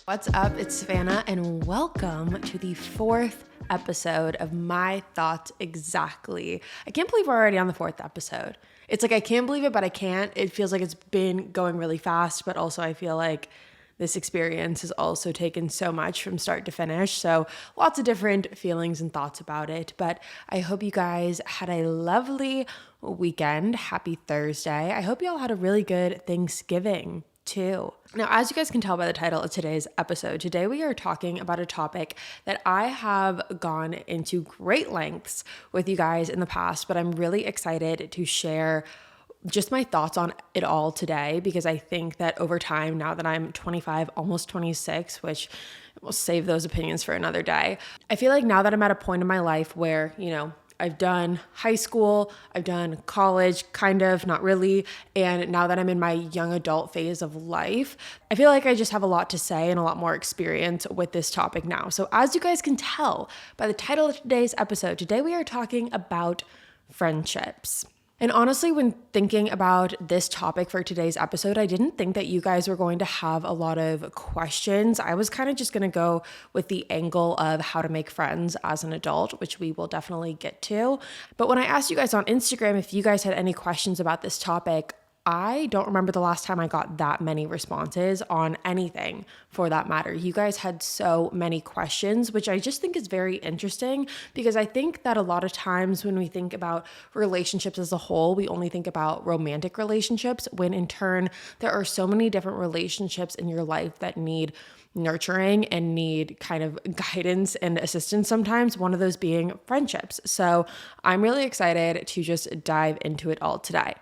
What's up? It's Savannah, and welcome to the fourth episode of My Thoughts Exactly. I can't believe we're already on the fourth episode. It's like I can't believe it, but I can't. It feels like it's been going really fast, but also I feel like this experience has also taken so much from start to finish. So lots of different feelings and thoughts about it. But I hope you guys had a lovely weekend. Happy Thursday. I hope you all had a really good Thanksgiving too. Now, as you guys can tell by the title of today's episode, today we are talking about a topic that I have gone into great lengths with you guys in the past, but I'm really excited to share just my thoughts on it all today, because I think that over time, now that I'm 25, almost 26, which we'll save those opinions for another day, I feel like now that I'm at a point in my life where, I've done high school, I've done college, kind of, not really, and now that I'm in my young adult phase of life, I feel like I just have a lot to say and a lot more experience with this topic now. So as you guys can tell by the title of today's episode, today we are talking about friendships. And honestly, when thinking about this topic for today's episode, I didn't think that you guys were going to have a lot of questions. I was kind of just going to go with the angle of how to make friends as an adult, which we will definitely get to. But when I asked you guys on Instagram if you guys had any questions about this topic, I don't remember the last time I got that many responses on anything for that matter. You guys had so many questions, which I just think is very interesting, because I think that a lot of times when we think about relationships as a whole, we only think about romantic relationships, when in turn, there are so many different relationships in your life that need nurturing and need kind of guidance and assistance sometimes, one of those being friendships. So I'm really excited to just dive into it all today.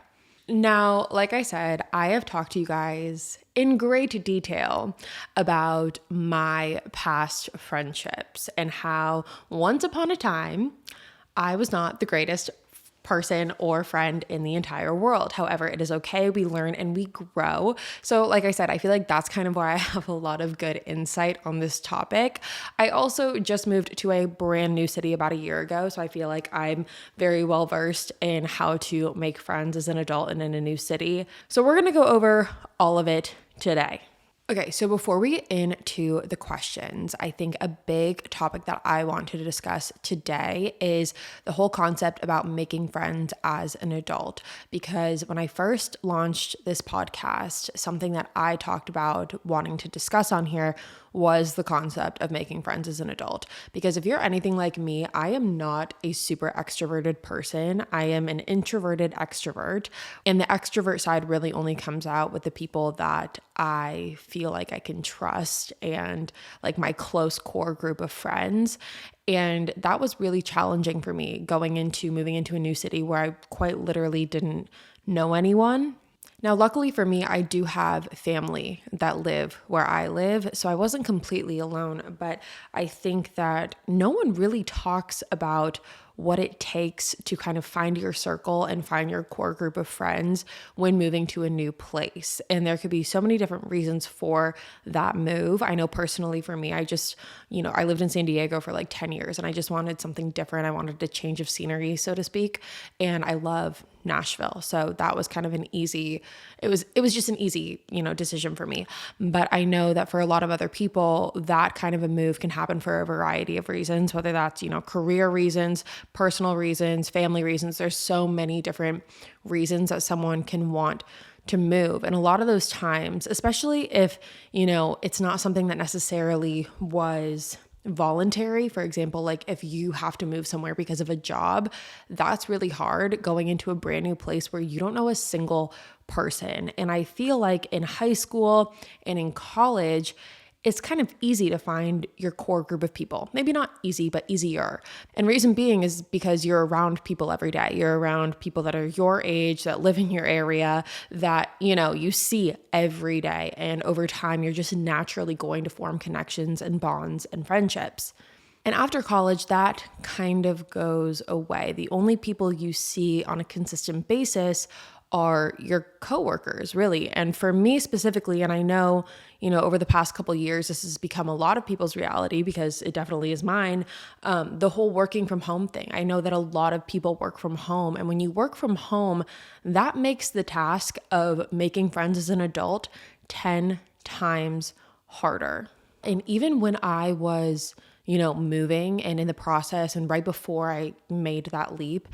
Now, like I said, I have talked to you guys in great detail about my past friendships and how once upon a time, I was not the greatest person or friend in the entire world. However, it is okay. We learn and we grow. So like I said, I feel like that's kind of where I have a lot of good insight on this topic. I also just moved to a brand new city about a year ago. So I feel like I'm very well versed in how to make friends as an adult and in a new city. So we're going to go over all of it today. Okay, so before we get into the questions, I think a big topic that I want to discuss today is the whole concept about making friends as an adult. Because when I first launched this podcast, something that I talked about wanting to discuss on here was the concept of making friends as an adult. Because if you're anything like me, I am not a super extroverted person. I am an introverted extrovert. And the extrovert side really only comes out with the people that I feel like I can trust and like my close core group of friends. And that was really challenging for me moving into a new city where I quite literally didn't know anyone. Now, luckily for me, I do have family that live where I live, so I wasn't completely alone, but I think that no one really talks about what it takes to kind of find your circle and find your core group of friends when moving to a new place. And there could be so many different reasons for that move. I know personally for me, I just, I lived in San Diego for like 10 years and I just wanted something different. I wanted a change of scenery, so to speak. And I love Nashville. So that was kind of it was just an easy, decision for me. But I know that for a lot of other people, that kind of a move can happen for a variety of reasons, whether that's, career reasons, personal reasons, family reasons. There's so many different reasons that someone can want to move. And a lot of those times, especially if, it's not something that necessarily was voluntary. For example, like if you have to move somewhere because of a job, that's really hard going into a brand new place where you don't know a single person. And I feel like in high school and in college, it's kind of easy to find your core group of people. Maybe not easy, but easier. And reason being is because you're around people every day. You're around people that are your age, that live in your area, that, you see every day. And over time, you're just naturally going to form connections and bonds and friendships. And after college, that kind of goes away. The only people you see on a consistent basis are your coworkers, really. And for me specifically, and I know, over the past couple of years, this has become a lot of people's reality because it definitely is mine, the whole working from home thing. I know that a lot of people work from home. And when you work from home, that makes the task of making friends as an adult 10 times harder. And even when I was, moving and in the process and right before I made that leap,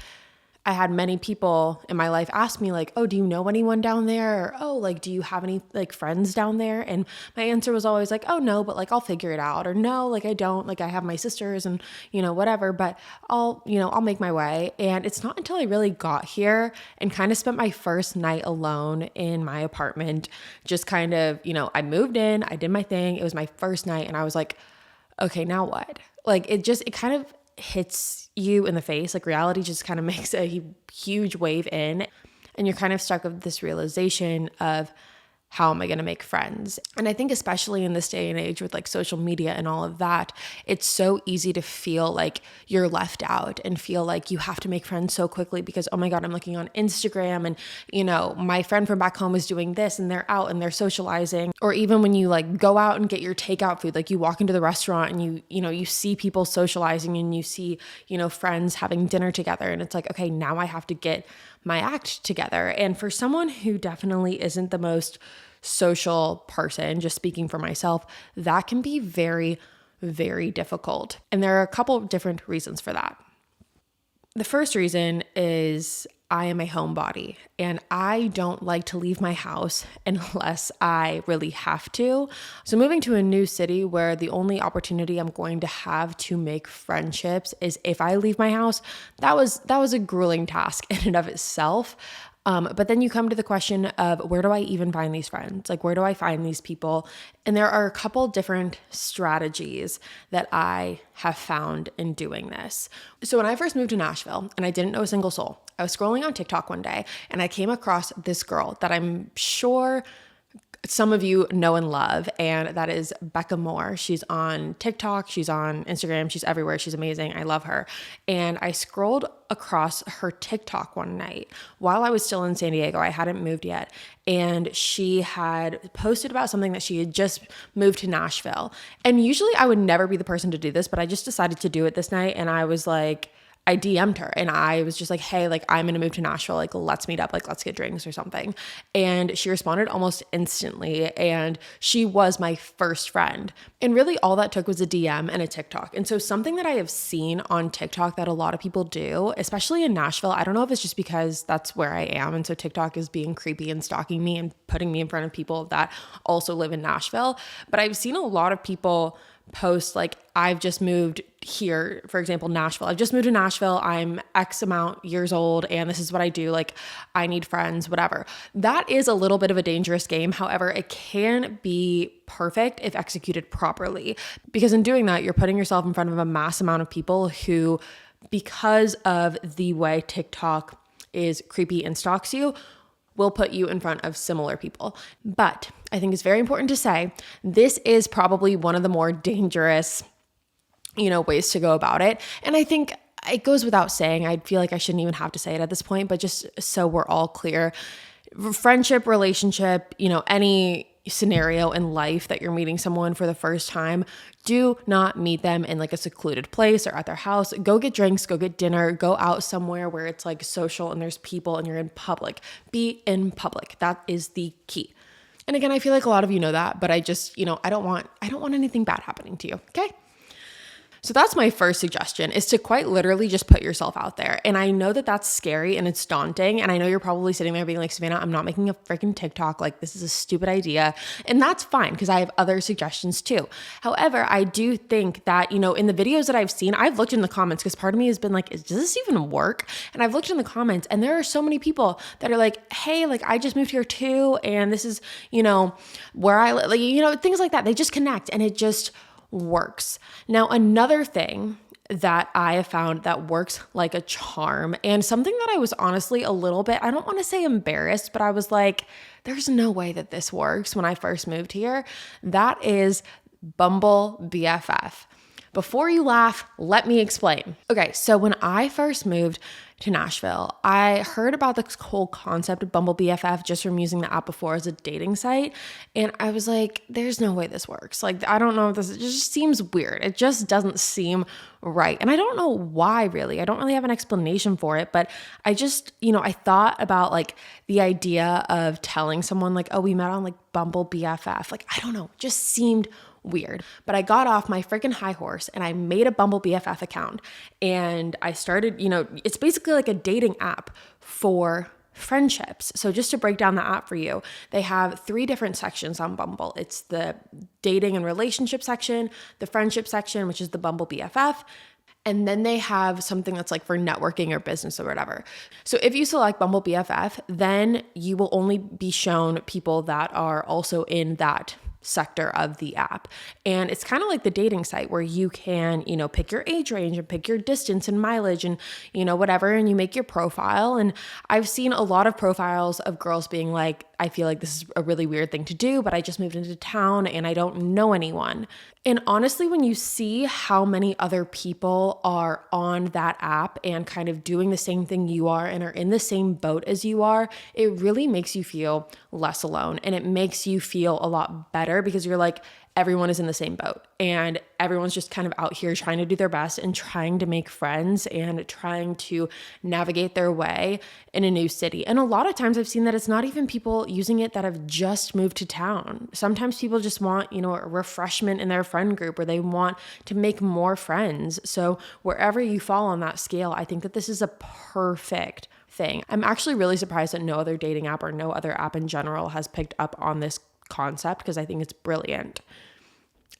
I had many people in my life ask me like, oh, do you know anyone down there? Or, oh, like, do you have any like friends down there? And my answer was always like, oh, no, but like, I'll figure it out. Or no, like, I don't, like, I have my sisters and, whatever, but I'll make my way. And it's not until I really got here and kind of spent my first night alone in my apartment, just kind of, I moved in, I did my thing. It was my first night and I was like, okay, now what? Like, it kind of hits you in the face. Like, reality just kind of makes a huge wave in, and you're kind of stuck with this realization of, how am I going to make friends? And I think especially in this day and age with like social media and all of that, it's so easy to feel like you're left out and feel like you have to make friends so quickly because, oh my God, I'm looking on Instagram and, my friend from back home is doing this and they're out and they're socializing. Or even when you like go out and get your takeout food, like you walk into the restaurant and you see people socializing and you see, friends having dinner together. And it's like, okay, now I have to get my act together. And for someone who definitely isn't the most social person, just speaking for myself, that can be very, very difficult. And there are a couple of different reasons for that. The first reason is I am a homebody and I don't like to leave my house unless I really have to. So moving to a new city where the only opportunity I'm going to have to make friendships is if I leave my house, that was a grueling task in and of itself. But then you come to the question of where do I even find these friends? Like, where do I find these people? And there are a couple different strategies that I have found in doing this. So when I first moved to Nashville and I didn't know a single soul, I was scrolling on TikTok one day and I came across this girl that I'm sure some of you know and love, and that is Becca Moore. She's on TikTok, she's on Instagram, she's everywhere. She's amazing. I love her. And I scrolled across her TikTok one night while I was still in San Diego. I hadn't moved yet. And she had posted about something that she had just moved to Nashville. And usually I would never be the person to do this, but I just decided to do it this night. And I was like, I DM'd her and I was just like, hey, like I'm going to move to Nashville. Like, let's meet up, like, let's get drinks or something. And she responded almost instantly. And she was my first friend. And really all that took was a DM and a TikTok. And so something that I have seen on TikTok that a lot of people do, especially in Nashville, I don't know if it's just because that's where I am. And so TikTok is being creepy and stalking me and putting me in front of people that also live in Nashville. But I've seen a lot of people post like, I've just moved here, for example, Nashville. I've just moved to Nashville. I'm X amount years old and this is what I do. Like, I need friends, whatever. That is a little bit of a dangerous game. However, it can be perfect if executed properly, because in doing that, you're putting yourself in front of a mass amount of people who, because of the way TikTok is creepy and stalks you, will put you in front of similar people. But I think it's very important to say this is probably one of the more dangerous, ways to go about it. And I think it goes without saying, I feel like I shouldn't even have to say it at this point, but just so we're all clear, friendship, relationship, any scenario in life that you're meeting someone for the first time, do not meet them in like a secluded place or at their house. Go get drinks, go get dinner, go out somewhere where it's like social and there's people and you're in public. Be in public. That is the key. And again, I feel like a lot of you know that, but I just, I don't want anything bad happening to you. Okay. So that's my first suggestion, is to quite literally just put yourself out there. And I know that that's scary and it's daunting. And I know you're probably sitting there being like, Savannah, I'm not making a freaking TikTok. Like, this is a stupid idea. And that's fine, because I have other suggestions too. However, I do think that, in the videos that I've seen, I've looked in the comments because part of me has been like, does this even work? And I've looked in the comments and there are so many people that are like, hey, like I just moved here too. And this is, where I live, like, things like that. They just connect and it just works. Now, another thing that I have found that works like a charm, and something that I was honestly a little bit, I don't want to say embarrassed, but I was like, there's no way that this works when I first moved here. That is Bumble BFF. Before you laugh, let me explain. Okay, so when I first moved to Nashville, I heard about this whole concept of Bumble BFF just from using the app before as a dating site. And I was like, there's no way this works. Like, I don't know if this, it just seems weird. It just doesn't seem right. And I don't know why, really. I don't really have an explanation for it, but I just, I thought about like the idea of telling someone like, oh, we met on like Bumble BFF. Like, I don't know, just seemed weird. But I got off my freaking high horse and I made a Bumble BFF account. And I started, it's basically like a dating app for friendships. So just to break down the app for you, they have 3 different sections on Bumble. It's the dating and relationship section, the friendship section, which is the Bumble BFF, and then they have something that's like for networking or business or whatever. So if you select Bumble BFF, then you will only be shown people that are also in that sector of the app. And it's kind of like the dating site where you can, pick your age range and pick your distance and mileage and, whatever, and you make your profile. And I've seen a lot of profiles of girls being like, I feel like this is a really weird thing to do, but I just moved into town and I don't know anyone. And honestly, when you see how many other people are on that app and kind of doing the same thing you are and are in the same boat as you are, it really makes you feel less alone. And it makes you feel a lot better because you're like, everyone is in the same boat and everyone's just kind of out here trying to do their best and trying to make friends and trying to navigate their way in a new city. And a lot of times I've seen that it's not even people using it that have just moved to town. Sometimes people just want, a refreshment in their friend group or they want to make more friends. So wherever you fall on that scale, I think that this is a perfect thing. I'm actually really surprised that no other dating app or no other app in general has picked up on this concept because I think it's brilliant.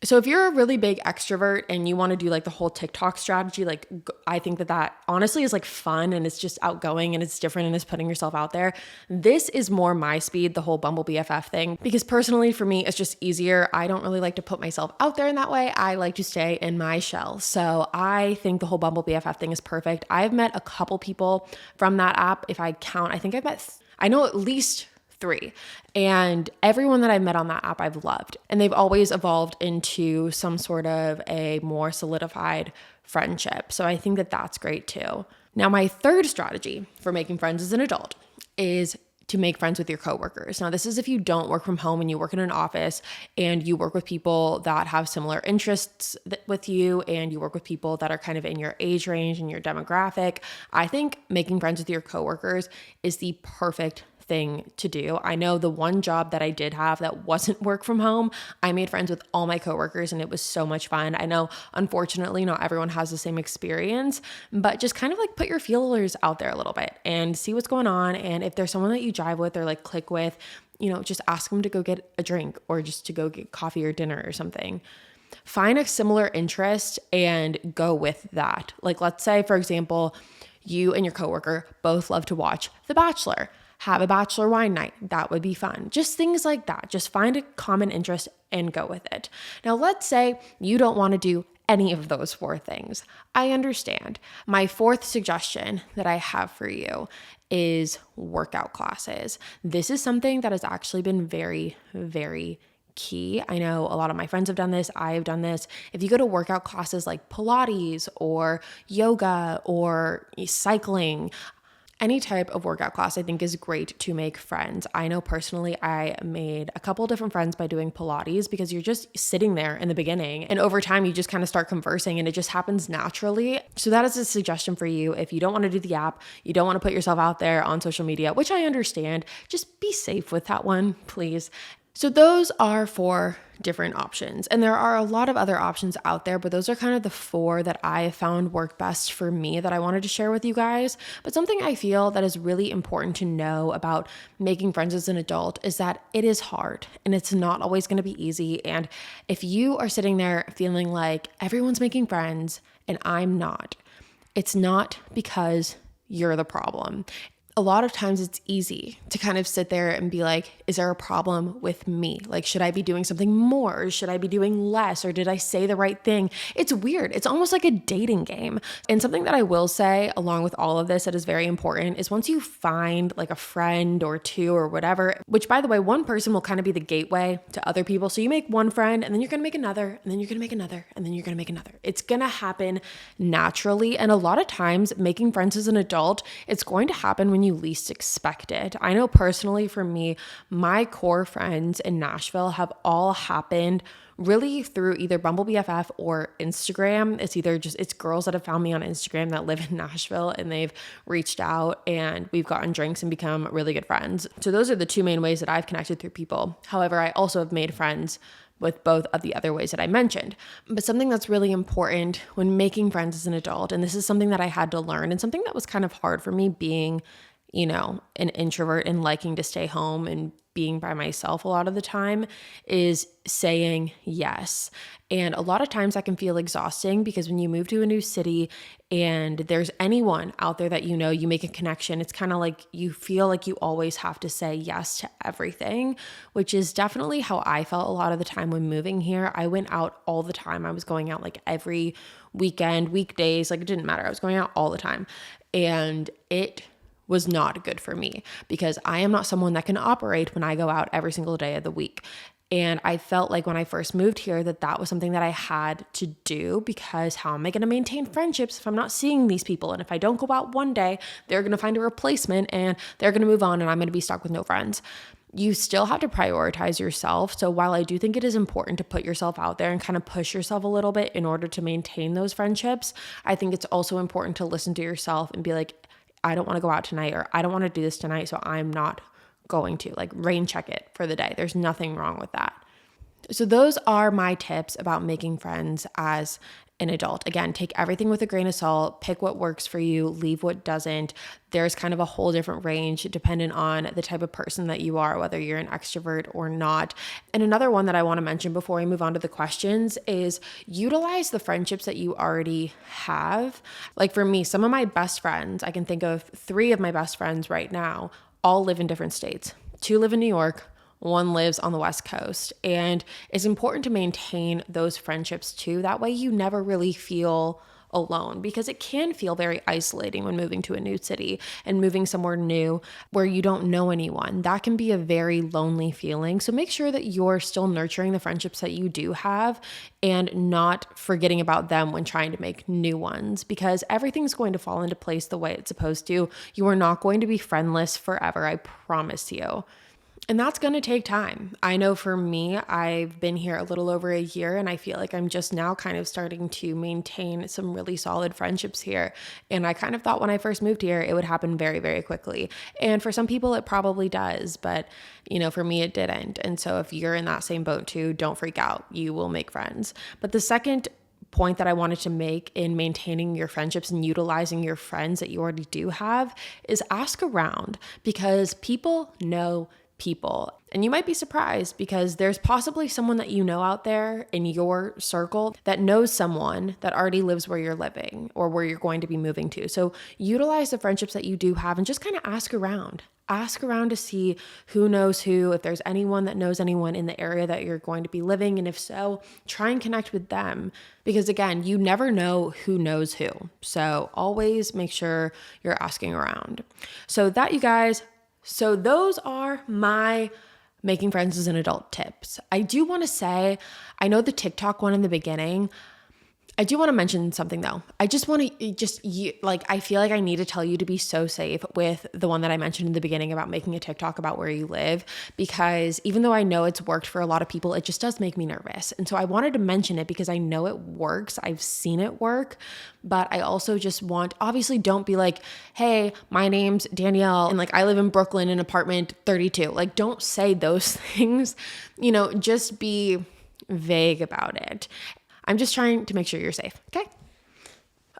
So if you're a really big extrovert and you want to do like the whole TikTok strategy, like I think that honestly is like fun and it's just outgoing and it's different and it's putting yourself out there. This is more my speed, the whole Bumble BFF thing, because personally for me, it's just easier. I don't really like to put myself out there in that way. I like to stay in my shell. So I think the whole Bumble BFF thing is perfect. I've met a couple people from that app. If I count, I think I know at least 3. And everyone that I've met on that app, I've loved. And they've always evolved into some sort of a more solidified friendship. So I think that that's great too. Now, my third strategy for making friends as an adult is to make friends with your coworkers. Now, this is if you don't work from home and you work in an office and you work with people that have similar interests with you and you work with people that are kind of in your age range and your demographic. I think making friends with your coworkers is the perfect thing to do. I know the one job that I did have that wasn't work from home, I made friends with all my coworkers and it was so much fun. I know, unfortunately, not everyone has the same experience, but just kind of like put your feelers out there a little bit and see what's going on. And if there's someone that you jive with or like click with, just ask them to go get a drink or just to go get coffee or dinner or something. Find a similar interest and go with that. Like, let's say, for example, you and your coworker both love to watch The Bachelor. Have a bachelor wine night. That would be fun. Just things like that. Just find a common interest and go with it. Now, let's say you don't want to do any of those 4 things. I understand. My 4th suggestion that I have for you is workout classes. This is something that has actually been very, very key. I know a lot of my friends have done this. I have done this. If you go to workout classes like Pilates or yoga or cycling, any type of workout class I think is great to make friends. I know personally I made a couple different friends by doing Pilates because you're just sitting there in the beginning and over time you just kind of start conversing and it just happens naturally. So that is a suggestion for you. If you don't want to do the app, you don't want to put yourself out there on social media, which I understand, just be safe with that one, please. So those are 4 different options. And there are a lot of other options out there, but those are kind of the 4 that I have found work best for me that I wanted to share with you guys. But something I feel that is really important to know about making friends as an adult is that it is hard and it's not always going to be easy. And if you are sitting there feeling like everyone's making friends and I'm not, it's not because you're the problem. A lot of times it's easy to kind of sit there and be like, is there a problem with me? Like, should I be doing something more? Or should I be doing less? Or did I say the right thing? It's weird. It's almost like a dating game. And something that I will say along with all of this that is very important is once you find like a friend or 2 or whatever, which by the way, one person will kind of be the gateway to other people. So you make one friend and then you're going to make another and then you're going to make another and then you're going to make another. It's going to happen naturally. And a lot of times making friends as an adult, it's going to happen when you least expect it. I know personally for me, my core friends in Nashville have all happened really through either Bumble BFF or Instagram. It's girls that have found me on Instagram that live in Nashville and they've reached out and we've gotten drinks and become really good friends. So those are the 2 main ways that I've connected through people. However, I also have made friends with both of the other ways that I mentioned. But something that's really important when making friends as an adult, and this is something that I had to learn and something that was kind of hard for me being, an introvert and liking to stay home and being by myself a lot of the time, is saying yes. And a lot of times that can feel exhausting because when you move to a new city and there's anyone out there that you make a connection, it's kind of like you feel like you always have to say yes to everything, which is definitely how I felt a lot of the time when moving here. I went out all the time. I was going out like every weekend, weekdays, like it didn't matter. I was going out all the time. And it was not good for me because I am not someone that can operate when I go out every single day of the week. And I felt like when I first moved here that was something that I had to do because how am I going to maintain friendships if I'm not seeing these people? And if I don't go out one day, they're going to find a replacement and they're going to move on and I'm going to be stuck with no friends. You still have to prioritize yourself. So while I do think it is important to put yourself out there and kind of push yourself a little bit in order to maintain those friendships, I think it's also important to listen to yourself and be like, I don't want to go out tonight, or I don't want to do this tonight, so I'm not going to. Like, rain check it for the day. There's nothing wrong with that. So those are my tips about making friends as an adult. Again, take everything with a grain of salt, pick what works for you, leave what doesn't. There's kind of a whole different range depending on the type of person that you are, whether you're an extrovert or not. And another one that I want to mention before we move on to the questions is utilize the friendships that you already have. Like for me, some of my best friends, I can think of 3 of my best friends right now, all live in different states. 2 live in New York. 1 lives on the West Coast. And it's important to maintain those friendships too. That way you never really feel alone because it can feel very isolating when moving to a new city and moving somewhere new where you don't know anyone. That can be a very lonely feeling. So make sure that you're still nurturing the friendships that you do have and not forgetting about them when trying to make new ones because everything's going to fall into place the way it's supposed to. You are not going to be friendless forever, I promise you. And that's going to take time. I know for me, I've been here a little over a year and I feel like I'm just now kind of starting to maintain some really solid friendships here. And I kind of thought when I first moved here, it would happen very, very quickly. And for some people, it probably does. But, for me, it didn't. And so if you're in that same boat too, don't freak out. You will make friends. But the second point that I wanted to make in maintaining your friendships and utilizing your friends that you already do have is ask around because people know people. And you might be surprised because there's possibly someone that you know out there in your circle that knows someone that already lives where you're living or where you're going to be moving to. So utilize the friendships that you do have and just kind of ask around. Ask around to see who knows who, if there's anyone that knows anyone in the area that you're going to be living. And if so, try and connect with them. Because again, you never know who knows who. So always make sure you're asking around. So that, you guys, so those are my making friends as an adult tips. I do want to say, I know the TikTok one in the beginning, I do want to mention something though. I just want to I feel like I need to tell you to be so safe with the one that I mentioned in the beginning about making a TikTok about where you live, because even though I know it's worked for a lot of people, it just does make me nervous. And so I wanted to mention it because I know it works. I've seen it work, but I also just obviously don't be like, hey, my name's Danielle and I live in Brooklyn in apartment 32. Don't say those things, just be vague about it. I'm just trying to make sure you're safe, okay?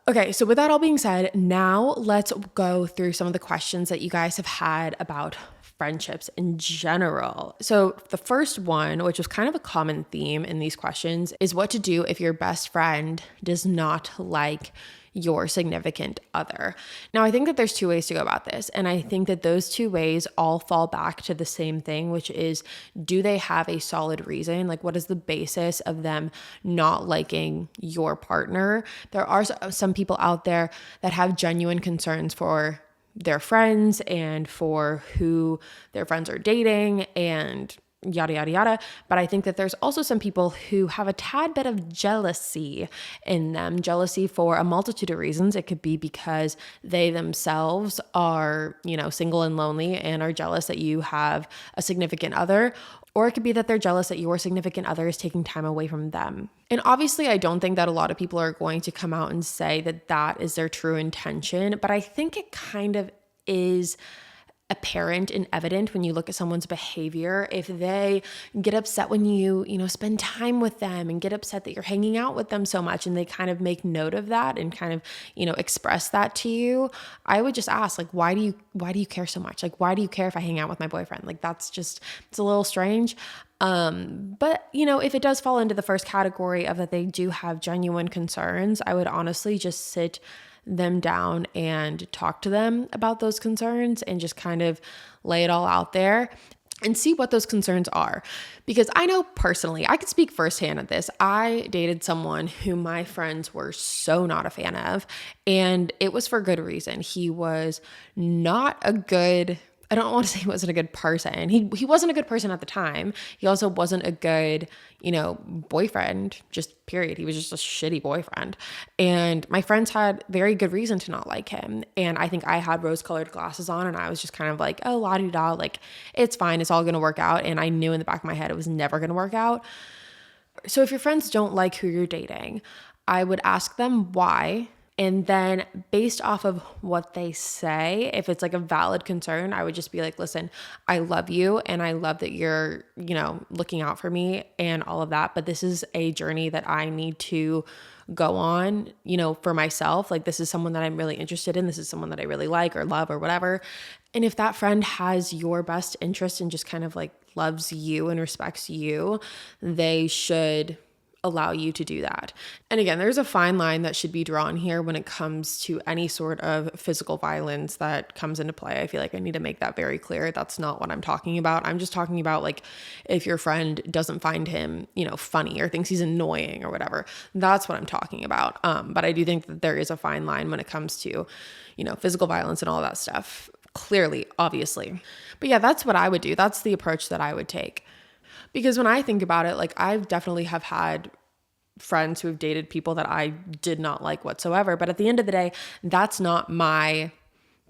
Okay, so with that all being said, now let's go through some of the questions that you guys have had about friendships in general. So the first one, which was kind of a common theme in these questions, is what to do if your best friend does not like your significant other. Now, I think that there's 2 ways to go about this. And I think that those 2 ways all fall back to the same thing, which is, do they have a solid reason? What is the basis of them not liking your partner? There are some people out there that have genuine concerns for their friends and for who their friends are dating and yada, yada, yada. But I think that there's also some people who have a tad bit of jealousy in them, jealousy for a multitude of reasons. It could be because they themselves are, single and lonely and are jealous that you have a significant other. Or it could be that they're jealous that your significant other is taking time away from them. And obviously, I don't think that a lot of people are going to come out and say that that is their true intention, but I think it kind of is apparent and evident when you look at someone's behavior. If they get upset when you spend time with them, and get upset that you're hanging out with them so much, and they kind of make note of that and kind of, express that to you, I would just ask, like, why do you care so much? Like, why do you care if I hang out with my boyfriend? Like, it's a little strange. But if it does fall into the first category of that they do have genuine concerns, I would honestly just sit them down and talk to them about those concerns and just kind of lay it all out there and see what those concerns are. Because I know personally, I could speak firsthand at this. I dated someone who my friends were so not a fan of, and it was for good reason. He was not a good, I don't want to say he wasn't a good person. He wasn't a good person at the time. He also wasn't a good, boyfriend, just period. He was just a shitty boyfriend. And my friends had very good reason to not like him. And I think I had rose-colored glasses on, and I was just kind of like, oh, la-di-da, like, it's fine. It's all going to work out. And I knew in the back of my head it was never going to work out. So if your friends don't like who you're dating, I would ask them why. And then based off of what they say, if it's like a valid concern, I would just be like, listen, I love you and I love that you're, looking out for me and all of that. But this is a journey that I need to go on, for myself. Like, this is someone that I'm really interested in. This is someone that I really like or love or whatever. And if that friend has your best interest and just kind of like loves you and respects you, they should allow you to do that. And again, there's a fine line that should be drawn here when it comes to any sort of physical violence that comes into play. I feel like I need to make that very clear. That's not what I'm talking about. I'm just talking about, like, if your friend doesn't find him, funny or thinks he's annoying or whatever. That's what I'm talking about. But I do think that there is a fine line when it comes to, physical violence and all that stuff. Clearly, obviously. But yeah, that's what I would do. That's the approach that I would take. Because when I think about it, like, I definitely have had friends who have dated people that I did not like whatsoever. But at the end of the day, that's not my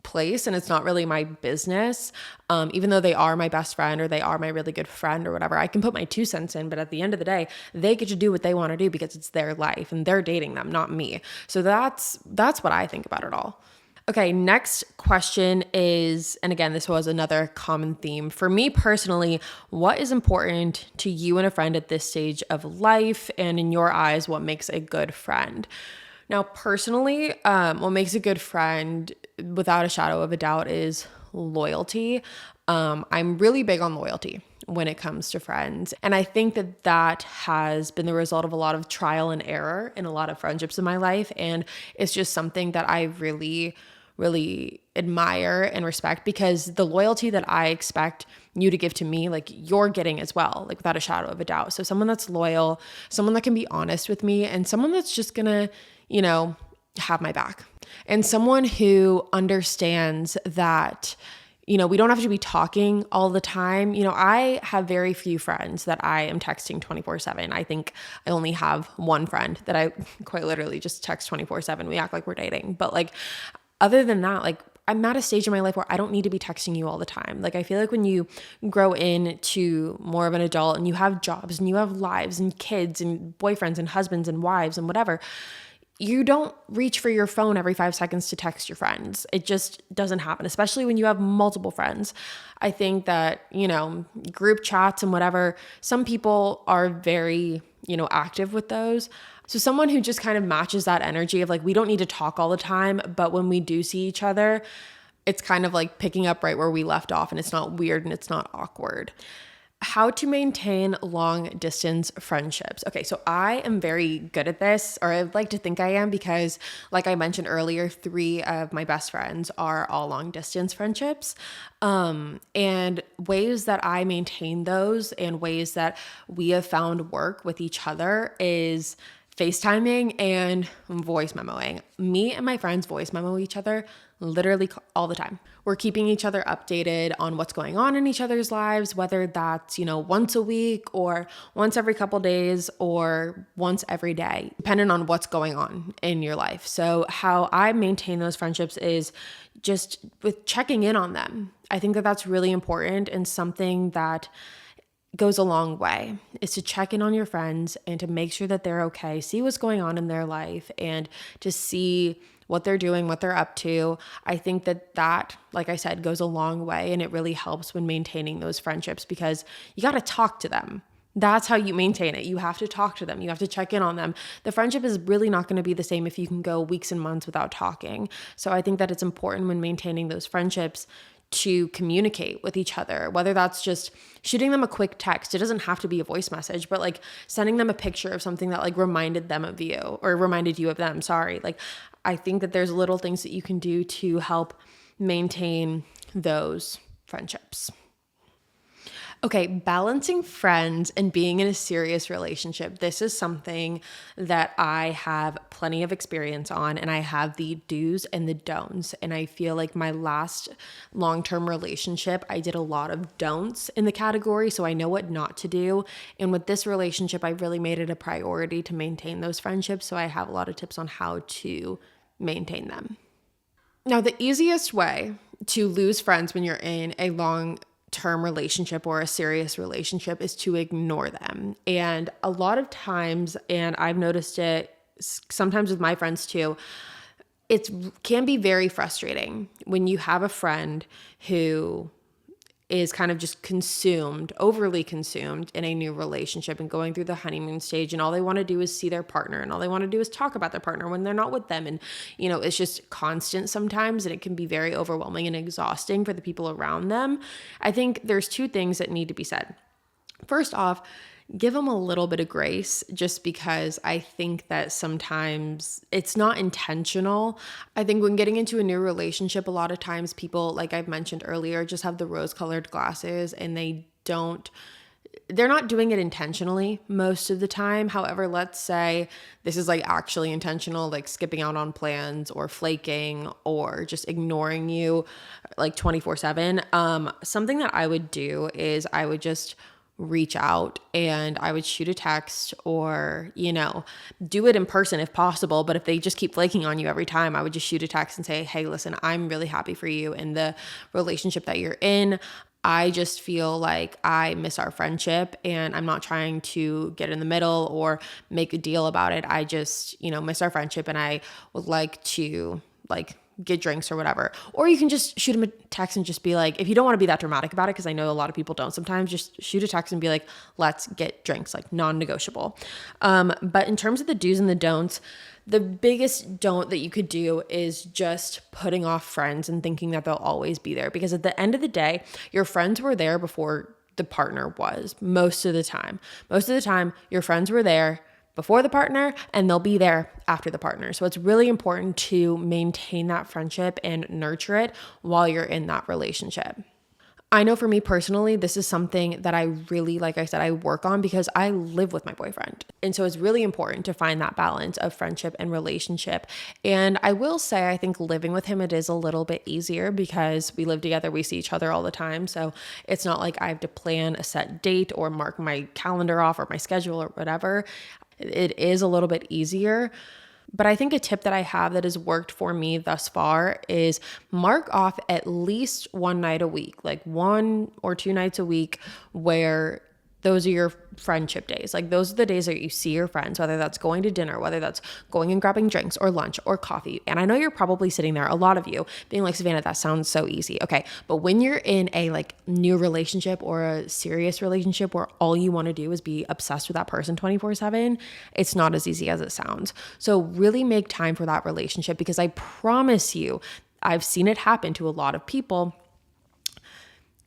place and it's not really my business. Even though they are my best friend or they are my really good friend or whatever, I can put my 2 cents in. But at the end of the day, they get to do what they want to do because it's their life and they're dating them, not me. So that's what I think about it all. Okay, next question is, and again, this was another common theme. For me personally, what is important to you and a friend at this stage of life? And in your eyes, what makes a good friend? Now, personally, what makes a good friend, without a shadow of a doubt, is loyalty. I'm really big on loyalty when it comes to friends. And I think that has been the result of a lot of trial and error in a lot of friendships in my life. And it's just something that I really admire and respect, because the loyalty that I expect you to give to me, like, you're getting as well, like, without a shadow of a doubt. So someone that's loyal, someone that can be honest with me, and someone that's just gonna, have my back, and someone who understands that, we don't have to be talking all the time. I have very few friends that I am texting 24/7. I think I only have one friend that I quite literally just text 24/7. We act like we're dating. But, like, other than that, like, I'm at a stage in my life where I don't need to be texting you all the time. Like, I feel like when you grow into more of an adult and you have jobs and you have lives and kids and boyfriends and husbands and wives and whatever, you don't reach for your phone every 5 seconds to text your friends. It just doesn't happen, especially when you have multiple friends. I think that, group chats and whatever, some people are very, active with those. So someone who just kind of matches that energy of, like, we don't need to talk all the time, but when we do see each other, it's kind of like picking up right where we left off, and it's not weird and it's not awkward. How to maintain long distance friendships. Okay, so I am very good at this, or I'd like to think I am, because, like I mentioned earlier, 3 of my best friends are all long distance friendships. And ways that I maintain those and ways that we have found work with each other is FaceTiming and voice memoing. Me and my friends voice memo each other literally all the time. We're keeping each other updated on what's going on in each other's lives, whether that's, once a week or once every couple days or once every day, depending on what's going on in your life. So how I maintain those friendships is just with checking in on them. I think that that's really important, and something that goes a long way is to check in on your friends and to make sure that they're okay, see what's going on in their life, and to see what they're doing, what they're up to. I think that, like I said, goes a long way, and it really helps when maintaining those friendships because you got to talk to them. That's how you maintain it. You have to talk to them. You have to check in on them. The friendship is really not going to be the same if you can go weeks and months without talking. So I think that it's important when maintaining those friendships to communicate with each other, whether that's just shooting them a quick text. It doesn't have to be a voice message, but like sending them a picture of something that like reminded them of you or reminded you of them. Sorry. Like I think that there's little things that you can do to help maintain those friendships. Okay, balancing friends and being in a serious relationship. This is something that I have plenty of experience on, and I have the do's and the don'ts. And I feel like my last long-term relationship, I did a lot of don'ts in the category, so I know what not to do. And with this relationship, I really made it a priority to maintain those friendships, so I have a lot of tips on how to maintain them. Now, the easiest way to lose friends when you're in a long-term relationship or a serious relationship is to ignore them. And a lot of times, and I've noticed it sometimes with my friends too, it can be very frustrating when you have a friend who is kind of just overly consumed in a new relationship and going through the honeymoon stage, and all they want to do is see their partner, and all they want to do is talk about their partner when they're not with them. And, it's just constant sometimes, and it can be very overwhelming and exhausting for the people around them. I think there's two things that need to be said. First off, give them a little bit of grace, just because I think that sometimes it's not intentional. I think when getting into a new relationship, a lot of times people, like I've mentioned earlier, just have the rose-colored glasses, and they're not doing it intentionally most of the time. However, let's say this is like actually intentional, like skipping out on plans or flaking or just ignoring you like 24/7. Something that I would do is I would just reach out and I would shoot a text or, do it in person if possible. But if they just keep flaking on you every time, I would just shoot a text and say, hey, listen, I'm really happy for you in the relationship that you're in. I just feel like I miss our friendship, and I'm not trying to get in the middle or make a deal about it. I just, miss our friendship, and I would like to get drinks or whatever. Or you can just shoot them a text and just be like, if you don't want to be that dramatic about it, because I know a lot of people don't sometimes, just shoot a text and be like, let's get drinks, like non-negotiable. But in terms of the do's and the don'ts, the biggest don't that you could do is just putting off friends and thinking that they'll always be there. Because at the end of the day, your friends were there before the partner was, most of the time. Most of the time, your friends were there before the partner, and they'll be there after the partner. So it's really important to maintain that friendship and nurture it while you're in that relationship. I know for me personally, this is something that I really, like I said, I work on because I live with my boyfriend. And so it's really important to find that balance of friendship and relationship. And I will say, I think living with him, it is a little bit easier because we live together, we see each other all the time. So it's not like I have to plan a set date or mark my calendar off or my schedule or whatever. It is a little bit easier. But I think a tip that I have that has worked for me thus far is mark off at least one night a week, like 1 or 2 nights a week where those are your friendship days. Like those are the days that you see your friends, whether that's going to dinner, whether that's going and grabbing drinks or lunch or coffee. And I know you're probably sitting there, a lot of you being like, Savannah, that sounds so easy. Okay. But when you're in a new relationship or a serious relationship where all you want to do is be obsessed with that person 24/7, it's not as easy as it sounds. So really make time for that relationship, because I promise you, I've seen it happen to a lot of people.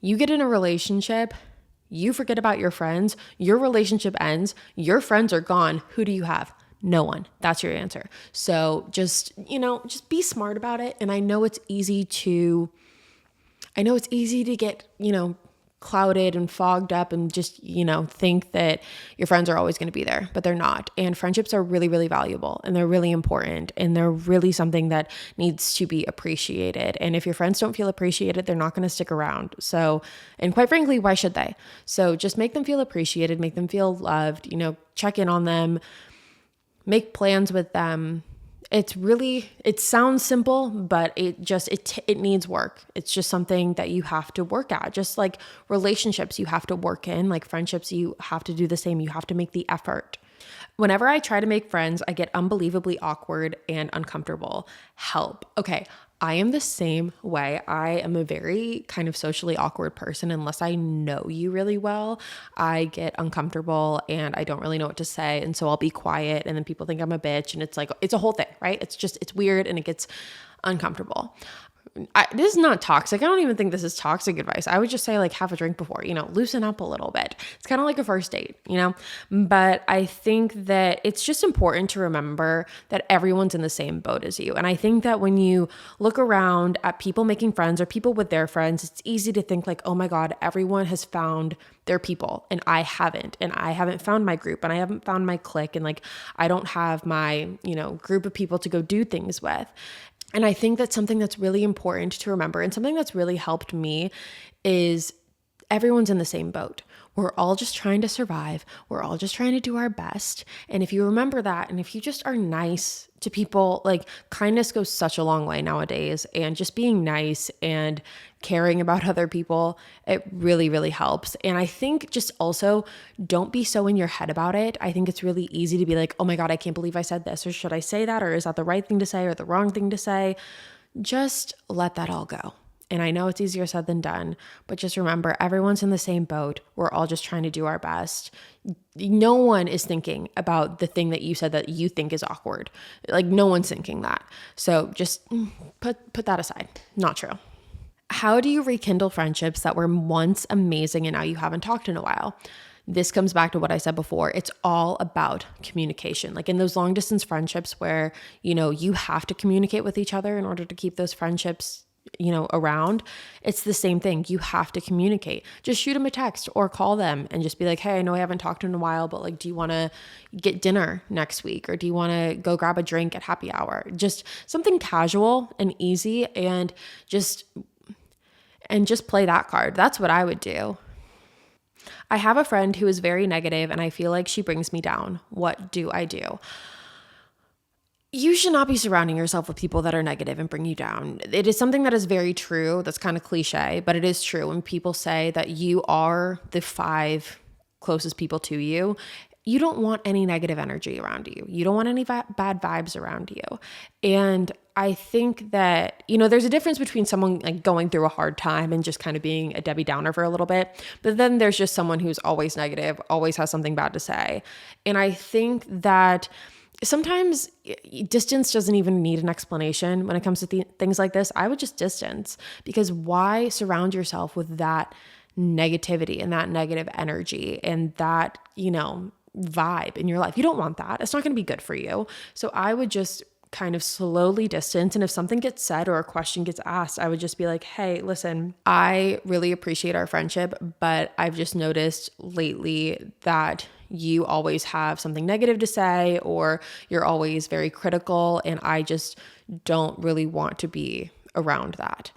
You get in a relationship, you forget about your friends, your relationship ends, your friends are gone. Who do you have? No one. That's your answer. So just be smart about it. And I know it's easy to get, clouded and fogged up and just, think that your friends are always going to be there, but they're not. And friendships are really, really valuable, and they're really important, and they're really something that needs to be appreciated. And if your friends don't feel appreciated, they're not going to stick around. So, and quite frankly, why should they? So just make them feel appreciated, make them feel loved, check in on them, make plans with them. It sounds simple, but it needs work. It's just something that you have to work at. Just like relationships you have to work in, like friendships, you have to do the same. You have to make the effort. Whenever I try to make friends, I get unbelievably awkward and uncomfortable. Help. Okay, I am the same way. I am a very kind of socially awkward person. Unless I know you really well, I get uncomfortable and I don't really know what to say. And so I'll be quiet and then people think I'm a bitch. And it's like, it's a whole thing, right? It's weird and it gets uncomfortable. This is not toxic. I don't even think this is toxic advice. I would just say, like, have a drink before, loosen up a little bit. It's kind of like a first date. But I think that it's just important to remember that everyone's in the same boat as you. And I think that when you look around at people making friends or people with their friends, it's easy to think like, oh my God, everyone has found their people and I haven't. And I haven't found my group and I haven't found my clique. And like, I don't have my, group of people to go do things with. And I think that's something that's really important to remember. And something that's really helped me is everyone's in the same boat. We're all just trying to survive. We're all just trying to do our best. And if you remember that, and if you just are nice to people, like kindness goes such a long way nowadays. And just being nice and caring about other people, it really, really helps. And I think just also don't be so in your head about it. I think it's really easy to be like, oh my God, I can't believe I said this. Or should I say that? Or is that the right thing to say or the wrong thing to say? Just let that all go. And I know it's easier said than done, but just remember, everyone's in the same boat. We're all just trying to do our best. No one is thinking about the thing that you said that you think is awkward. Like no one's thinking that. So just put that aside. Not true. How do you rekindle friendships that were once amazing and now you haven't talked in a while? This comes back to what I said before. It's all about communication. Like in those long distance friendships where, you have to communicate with each other in order to keep those friendships around, it's the same thing. You have to communicate. Just shoot them a text or call them and just be like, hey, I know I haven't talked in a while, but like, do you want to get dinner next week? Or do you want to go grab a drink at happy hour? Just something casual and easy and just play that card. That's what I would do. I have a friend who is very negative and I feel like she brings me down. What do I do? You should not be surrounding yourself with people that are negative and bring you down. It is something that is very true. That's kind of cliche, but it is true. When people say that you are the 5 closest people to you, you don't want any negative energy around you. You don't want any bad vibes around you. And I think that, there's a difference between someone like going through a hard time and just kind of being a Debbie Downer for a little bit. But then there's just someone who's always negative, always has something bad to say. And I think that sometimes distance doesn't even need an explanation when it comes to things like this. I would just distance, because why surround yourself with that negativity and that negative energy and that, vibe in your life? You don't want that. It's not going to be good for you. So I would just kind of slowly distance. And if something gets said or a question gets asked, I would just be like, hey, listen, I really appreciate our friendship, but I've just noticed lately that you always have something negative to say, or you're always very critical, and I just don't really want to be around that.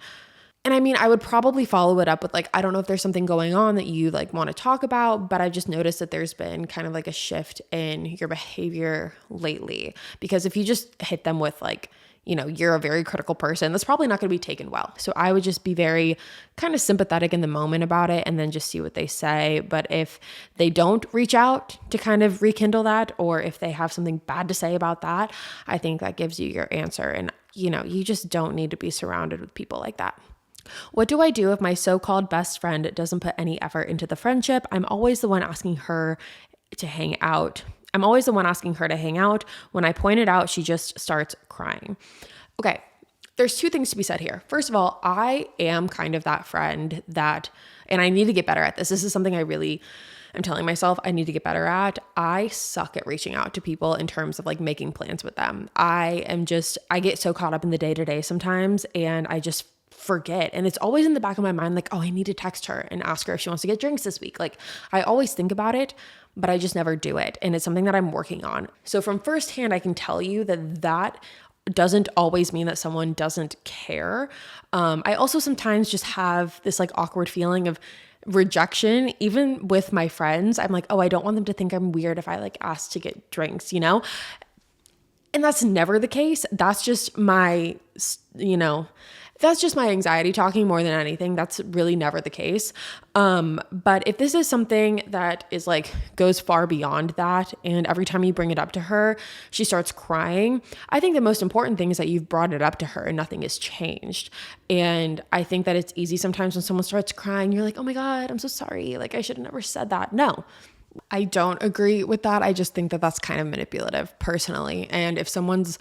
And I mean, I would probably follow it up with like, I don't know if there's something going on that you like want to talk about, but I've just noticed that there's been kind of like a shift in your behavior lately. Because if you just hit them with like, you're a very critical person, that's probably not going to be taken well. So I would just be very kind of sympathetic in the moment about it and then just see what they say. But if they don't reach out to kind of rekindle that, or if they have something bad to say about that, I think that gives you your answer. And, you just don't need to be surrounded with people like that. What do I do if my so-called best friend doesn't put any effort into the friendship? I'm always the one asking her to hang out. When I point it out, she just starts crying. Okay, there's 2 things to be said here. First of all, I am kind of that friend that, and I need to get better at this. This is something I'm telling myself I need to get better at. I suck at reaching out to people in terms of like making plans with them. I get so caught up in the day-to-day sometimes, and I just forget. And it's always in the back of my mind, like, oh, I need to text her and ask her if she wants to get drinks this week. Like, I always think about it, but I just never do it. And it's something that I'm working on. So from firsthand, I can tell you that doesn't always mean that someone doesn't care. I also sometimes just have this like awkward feeling of rejection, even with my friends. I'm like, oh, I don't want them to think I'm weird if I like ask to get drinks, And that's never the case. That's just my, That's just my anxiety talking more than anything. That's really never the case. But if this is something that is like goes far beyond that, and every time you bring it up to her, she starts crying, I think the most important thing is that you've brought it up to her and nothing has changed. And I think that it's easy sometimes when someone starts crying, you're like, oh my God, I'm so sorry. Like, I should have never said that. No, I don't agree with that. I just think that that's kind of manipulative personally. And if someone's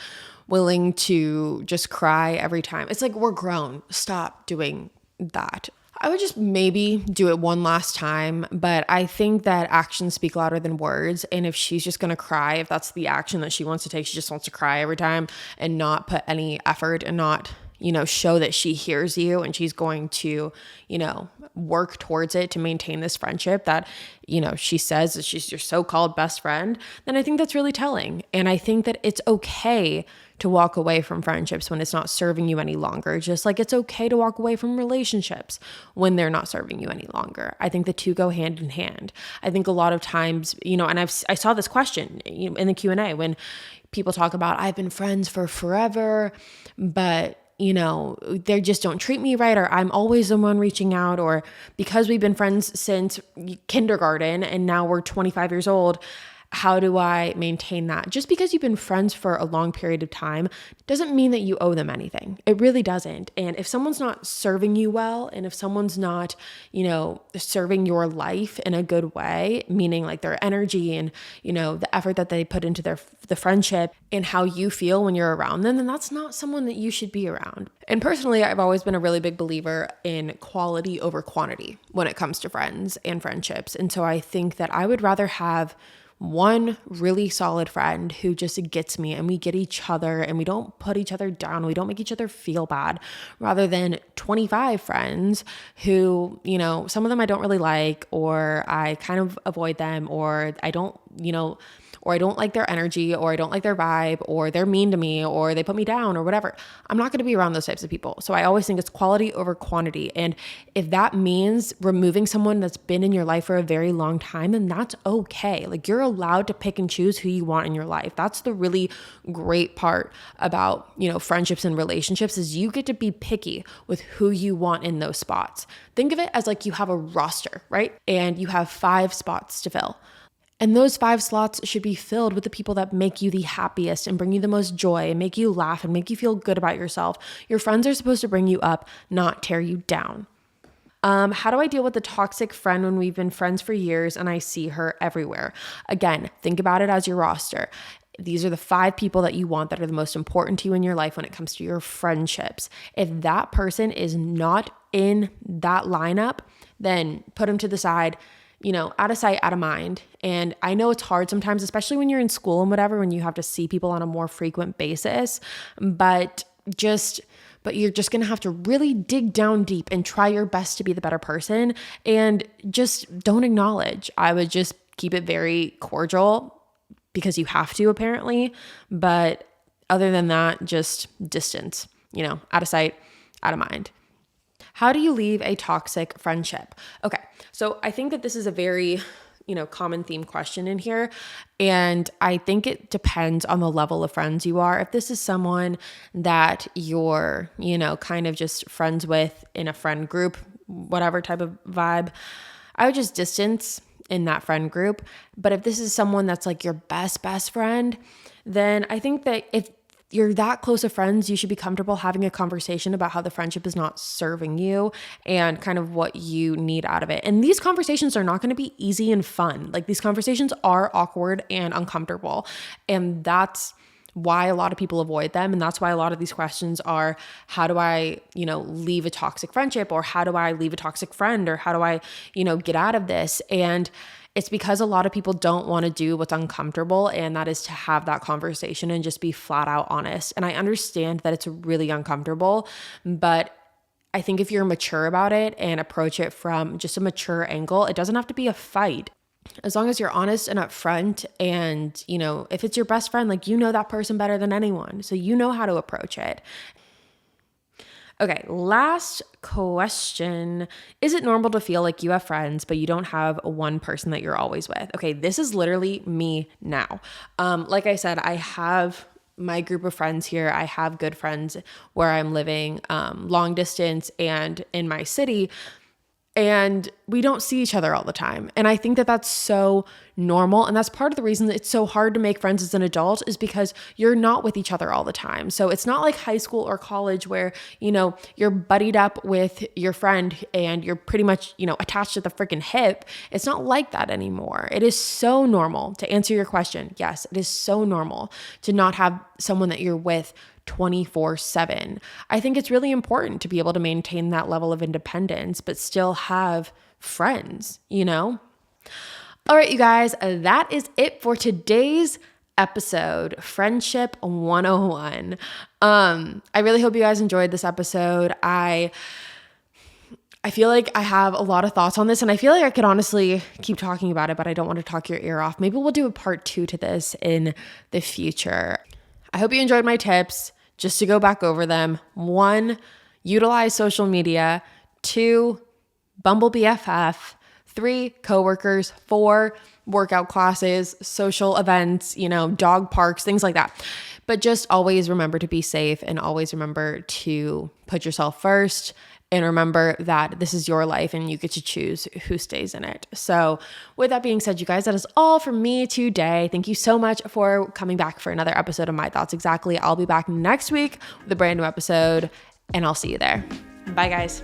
willing to just cry every time, it's like, we're grown. Stop doing that. I would just maybe do it one last time, but I think that actions speak louder than words. And if she's just going to cry, if that's the action that she wants to take, she just wants to cry every time and not put any effort and not, show that she hears you and she's going to, work towards it to maintain this friendship that, she says that she's your so-called best friend, then I think that's really telling. And I think that it's okay to walk away from friendships when it's not serving you any longer, just like it's okay to walk away from relationships when they're not serving you any longer. I think the two go hand in hand. I think a lot of times, and I saw this question in the Q&A when people talk about, I've been friends for forever, but they just don't treat me right, or I'm always the one reaching out, or because we've been friends since kindergarten and now we're 25 years old, how do I maintain that? Just because you've been friends for a long period of time doesn't mean that you owe them anything. It really doesn't. And if someone's not serving you well, and if someone's not, serving your life in a good way, meaning like their energy and, the effort that they put into the friendship and how you feel when you're around them, then that's not someone that you should be around. And personally, I've always been a really big believer in quality over quantity when it comes to friends and friendships. And so I think that I would rather have one really solid friend who just gets me and we get each other and we don't put each other down. We don't make each other feel bad, rather than 25 friends who, some of them I don't really like, or I kind of avoid them, or I don't, or I don't like their energy, or I don't like their vibe, or they're mean to me, or they put me down, or whatever. I'm not going to be around those types of people. So I always think it's quality over quantity. And if that means removing someone that's been in your life for a very long time, then that's okay. Like, you're allowed to pick and choose who you want in your life. That's the really great part about, friendships and relationships, is you get to be picky with who you want in those spots. Think of it as like you have a roster, right? And you have 5 spots to fill. And those 5 slots should be filled with the people that make you the happiest and bring you the most joy and make you laugh and make you feel good about yourself. Your friends are supposed to bring you up, not tear you down. How do I deal with the toxic friend when we've been friends for years and I see her everywhere? Again, think about it as your roster. These are the 5 people that you want that are the most important to you in your life when it comes to your friendships. If that person is not in that lineup, then put them to the side. Out of sight, out of mind. And I know it's hard sometimes, especially when you're in school and whatever, when you have to see people on a more frequent basis, but you're just going to have to really dig down deep and try your best to be the better person, and just don't acknowledge. I would just keep it very cordial because you have to, apparently. But other than that, just distance, out of sight, out of mind. How do you leave a toxic friendship? Okay, so I think that this is a very, common theme question in here. And I think it depends on the level of friends you are. If this is someone that you're, kind of just friends with in a friend group, whatever type of vibe, I would just distance in that friend group. But if this is someone that's like your best friend, then I think that if you're that close of friends, you should be comfortable having a conversation about how the friendship is not serving you and kind of what you need out of it. And these conversations are not going to be easy and fun. Like, these conversations are awkward and uncomfortable. And that's why a lot of people avoid them. And that's why a lot of these questions are, how do I, leave a toxic friendship, or how do I leave a toxic friend, or how do I, get out of this? And it's because a lot of people don't want to do what's uncomfortable, and that is to have that conversation and just be flat out honest. And I understand that it's really uncomfortable, but I think if you're mature about it and approach it from just a mature angle, it doesn't have to be a fight. As long as you're honest and upfront, and, if it's your best friend, like, that person better than anyone. So you know how to approach it. Okay, last question. Is it normal to feel like you have friends, but you don't have one person that you're always with? Okay, this is literally me now. Like I said, I have my group of friends here, I have good friends where I'm living, long distance and in my city, and we don't see each other all the time. And I think that that's so normal. And that's part of the reason that it's so hard to make friends as an adult, is because you're not with each other all the time. So it's not like high school or college where, you're buddied up with your friend and you're pretty much, attached to the freaking hip. It's not like that anymore. It is so normal, to answer your question. Yes, it is so normal to not have someone that you're with 24/7. I think it's really important to be able to maintain that level of independence, but still have friends, All right, you guys, that is it for today's episode, Friendship 101. I really hope you guys enjoyed this episode. I feel like I have a lot of thoughts on this, and I feel like I could honestly keep talking about it, but I don't want to talk your ear off. Maybe we'll do a part 2 to this in the future. I hope you enjoyed my tips. Just to go back over them: 1, utilize social media; 2, Bumble BFF; 3, coworkers; 4, workout classes, social events, dog parks, things like that. But just always remember to be safe, and always remember to put yourself first. And remember that this is your life and you get to choose who stays in it. So with that being said, you guys, that is all from me today. Thank you so much for coming back for another episode of My Thoughts Exactly. I'll be back next week with a brand new episode, and I'll see you there. Bye, guys.